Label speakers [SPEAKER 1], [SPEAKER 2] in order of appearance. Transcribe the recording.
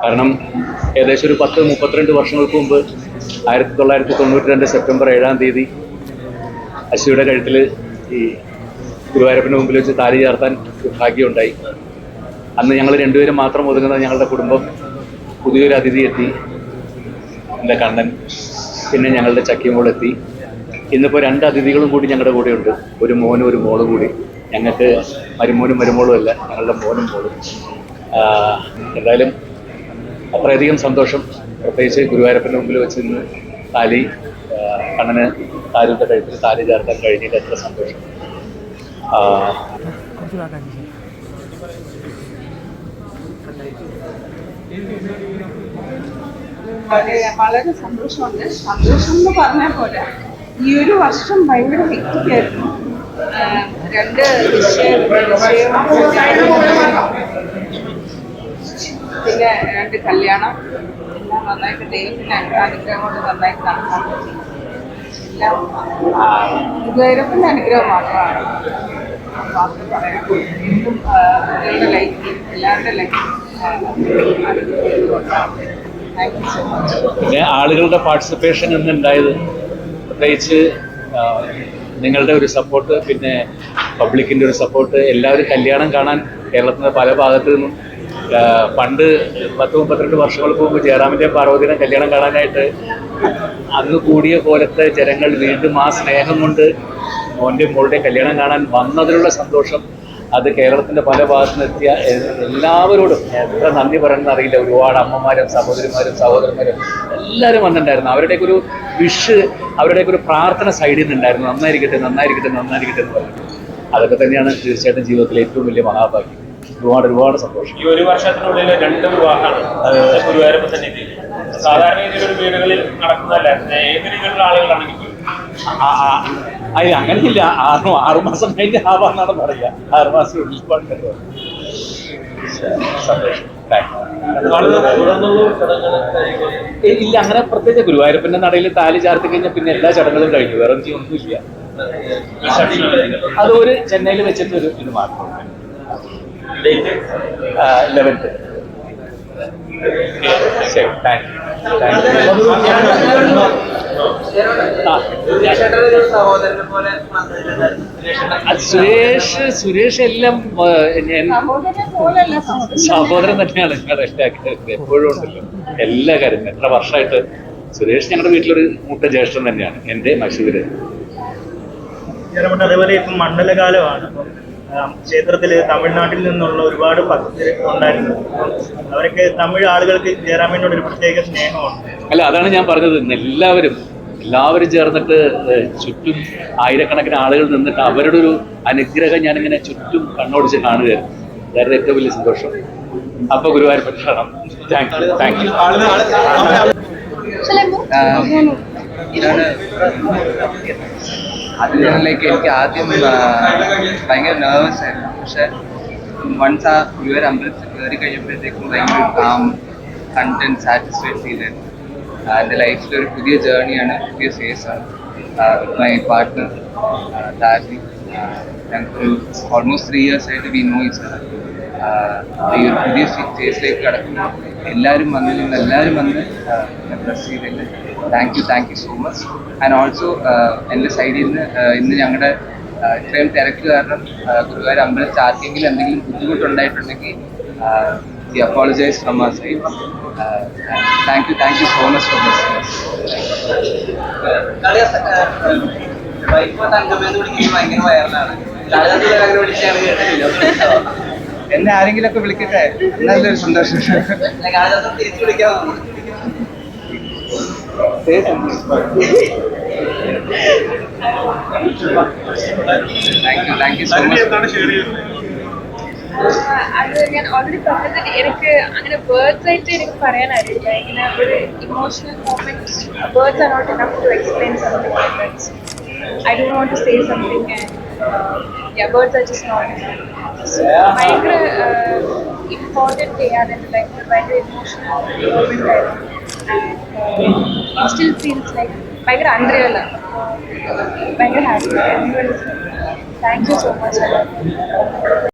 [SPEAKER 1] കാരണം ഏകദേശം ഒരു 32 വർഷങ്ങൾക്ക് മുമ്പ് 1992 സെപ്റ്റംബർ 7-ാം തീയതി അശ്വിയുടെ കഴുത്തിൽ ഈ ഗുരുവായൂരപ്പൻ്റെ മുമ്പിൽ വെച്ച് താലി ചേർത്താൻ ഭാഗ്യമുണ്ടായി. അന്ന് ഞങ്ങൾ രണ്ടുപേരും മാത്രം ഒതുങ്ങുന്ന ഞങ്ങളുടെ കുടുംബം പുതിയൊരു അതിഥി എത്തി, എൻ്റെ കണ്ണൻ, പിന്നെ ഞങ്ങളുടെ ചക്കിമോൾ എത്തി. ഇന്നിപ്പോൾ 2 അതിഥികളും കൂടി ഞങ്ങളുടെ കൂടെയുണ്ട്, ഒരു മോനും ഒരു മോളും കൂടി. ഞങ്ങൾക്ക് മരുമോനും മരുമോളും അല്ല, ഞങ്ങളുടെ മോനും മോളും. എന്തായാലും അത്രയധികം സന്തോഷം. പ്രത്യേകിച്ച് ഗുരുവായൂരപ്പൻ്റെ മുമ്പിൽ വെച്ച് ഇന്ന് താലി കണ്ണന് താലിയുടെ കഴുത്തിൽ താലി ചേർക്കാൻ കഴിഞ്ഞിട്ട് എത്ര സന്തോഷം.
[SPEAKER 2] വളരെ സന്തോഷമുണ്ട്. സന്തോഷം എന്ന് പറഞ്ഞാൽ പോലെ ഈ ഒരു വർഷം ഭയങ്കര ഹെക്റ്റിക്കായിരുന്നു. 2 വിഷയം പിന്നെ 2 കല്യാണം എല്ലാം നന്നായിട്ട് ദൈവത്തിൻ്റെ അനുഗ്രഹം കൊണ്ട് നന്നായിട്ട് നടക്കാൻ പറ്റി. എല്ലാം ഗുരുവായൂരപ്പൻ്റെ അനുഗ്രഹം മാത്രമാണ് പറയാം. എന്നും കുട്ടികളുടെ ലൈഫിൽ എല്ലാവരുടെ ലൈഫിൽ
[SPEAKER 1] പിന്നെ ആളുകളുടെ പാർട്ടിസിപ്പേഷൻ എന്നുണ്ടായത്, പ്രത്യേകിച്ച് നിങ്ങളുടെ ഒരു സപ്പോർട്ട്, പിന്നെ പബ്ലിക്കിൻ്റെ ഒരു സപ്പോർട്ട്. എല്ലാവരും കല്യാണം കാണാൻ കേരളത്തിൻ്റെ പല ഭാഗത്തു നിന്നും, പണ്ട് 10-32 വർഷങ്ങൾക്ക് മുമ്പ് ജയറാമിൻ്റെയും പാർവതിയുടെയും കല്യാണം കാണാനായിട്ട് അന്ന് കൂടിയ പോലത്തെ ജനങ്ങൾ വീണ്ടും ആ സ്നേഹം കൊണ്ട് മോൻ്റെയും മോളുടെയും കല്യാണം കാണാൻ വന്നതിലുള്ള സന്തോഷം, അത് കേരളത്തിൻ്റെ പല ഭാഗത്തു നിന്ന് എത്തിയ എല്ലാവരോടും എത്ര നന്ദി പറയണമെന്ന് അറിയില്ല. ഒരുപാട് അമ്മമാരും സഹോദരിമാരും സഹോദരന്മാരും എല്ലാവരും വന്നിട്ടുണ്ടായിരുന്നു. അവരുടെയൊക്കെ ഒരു വിഷ്, അവരുടെയൊക്കെ ഒരു പ്രാർത്ഥന സൈഡിൽ നിന്നുണ്ടായിരുന്നു. നന്നായിരിക്കട്ടെ നന്നായിരിക്കട്ടെ നന്നായിരിക്കട്ടെ എന്ന് പറഞ്ഞു. അതൊക്കെ തന്നെയാണ് തീർച്ചയായിട്ടും ജീവിതത്തിലെ ഏറ്റവും വലിയ മഹാഭാഗ്യം. ഒരുപാട് സന്തോഷം.
[SPEAKER 3] ഈ ഒരു വർഷത്തിനുള്ളിൽ 2 വിവാഹമാണ് ഗുരുവായൂരപ്പൻ സന്നിധിയിൽ. സാധാരണ രീതിയിലുള്ള വീടുകളിൽ നടക്കുന്നതല്ല, ഏത് രീതിയിലുള്ള ആളുകളാണെങ്കിൽ
[SPEAKER 1] അയ്യ അങ്ങനെയില്ല. 6 മാസം കഴിഞ്ഞ് ആവാന്നാണ് പറയുക. 6 മാസം സന്തോഷം. ഇല്ല, അങ്ങനെ പ്രത്യേകിച്ച് ഗുരുവായൂരപ്പൻ്റെ നടയിൽ താലി ചാർത്തി കഴിഞ്ഞാൽ പിന്നെ എല്ലാ ചടങ്ങുകളും കഴിഞ്ഞു, വേറെ ഒന്നുമില്ല. അത് ഒരു ചെന്നൈയിൽ വെച്ചിട്ട് ഒരു ഇത് മാത്രം. 11th. ശരി, താങ്ക് യു. സുരേഷ് എല്ലാം സഹോദരൻ തന്നെയാണ് ഞങ്ങളുടെ എപ്പോഴും ഉണ്ടല്ലോ എല്ലാ കാര്യത്തിലും. എത്ര വർഷമായിട്ട് സുരേഷ് ഞങ്ങളുടെ വീട്ടിലൊരു മൂട്ട ജ്യേഷ്ഠൻ തന്നെയാണ്, എൻ്റെ മഷൂര്.
[SPEAKER 4] അതേപോലെ ഇപ്പം മണ്ഡലകാലമാണ്. ക്ഷേത്രത്തിൽ തമിഴ്നാട്ടിൽ നിന്നുള്ള ഒരുപാട് ഭക്തർ ഉണ്ടായിരുന്നു. അവരൊക്കെ തമിഴ് ആളുകൾക്ക് ജയറാമിനോട് ഒരു പ്രത്യേക സ്നേഹമുണ്ട്.
[SPEAKER 1] അല്ല, അതാണ് ഞാൻ പറഞ്ഞത്. ഇന്ന് എല്ലാവരും ചേർന്നിട്ട് ചുറ്റും ആയിരക്കണക്കിന് ആളുകൾ നിന്നിട്ട് അവരുടെ ഒരു അനുഗ്രഹം ഞാനിങ്ങനെ ചുറ്റും കണ്ണോടിച്ച് കാണുകയായിരുന്നു. അതായത് ഏറ്റവും വലിയ സന്തോഷം. അപ്പൊ ഗുരുവായൂരപ്പൻ കാണാം. Thank you.
[SPEAKER 5] എനിക്ക് ആദ്യം ഭയങ്കര നെർവസ് ആയിരുന്നു. പക്ഷെ വൺസ് ആ ഗുരുവായൂർ അമ്പലത്തിൽ കയറി കഴിഞ്ഞപ്പോഴത്തേക്കും ഭയങ്കര കാം, കണ്ടന്റ്, സാറ്റിസ്ഫൈഡ് ഫീൽ ആയിരുന്നു. എൻ്റെ ലൈഫിലൊരു പുതിയ ജേർണിയാണ്, പുതിയ ഫേസാണ്. മൈ പാർട്ട്ണർ ദാർജി, ഞങ്ങൾക്കൊരു ഓൾമോസ്റ്റ് 3 years ആയിട്ട് വി നോ ഈച്ച് അതർ. ഈ ഒരു പുതിയ ഫേസിലേക്ക് കടക്കുമ്പോൾ എല്ലാവരും വന്ന് ബ്ലസ് ചെയ്തതിൽ thank you so much. And also എൻ്റെ സൈഡിൽ നിന്ന് ഇന്ന് ഞങ്ങളുടെ ഇത്രയും തിരക്ക് കാരണം ഗുരുവായൂർ അമ്പലത്തിൽ ആർക്കെങ്കിലും എന്തെങ്കിലും ബുദ്ധിമുട്ടുണ്ടായിട്ടുണ്ടെങ്കിൽ we apologize from our side. Thank you so much for this. എന്നെ ആരെങ്കിലും ഒക്കെ വിളിക്കട്ടെ, നല്ലൊരു സന്തോഷം. Thank you so much.
[SPEAKER 2] അത് ഞാൻ ഓൾറെഡി പറഞ്ഞത്, എനിക്ക് അങ്ങനെ വേർഡ്സ് ആയിട്ട് എനിക്ക് പറയാനായിരിക്കില്ല. ഇങ്ങനെ ഒരു emotional moment, words are not enough to explain something like that. I don't want to say something and words are just not enough. So ഭയങ്കര ഇമ്പോർട്ടൻറ്റ് ഡേ ആണ് എൻ്റെ ലൈഫിൽ. ഭയങ്കര ഇമോഷണൽ മൊമെന്റ് ആയിരുന്നു. ആൻഡ് സ്റ്റിൽ ഫീൽസ് ലൈക്ക് ഭയങ്കര unreal ആണ്. ഭയങ്കര happy. Thank you so much.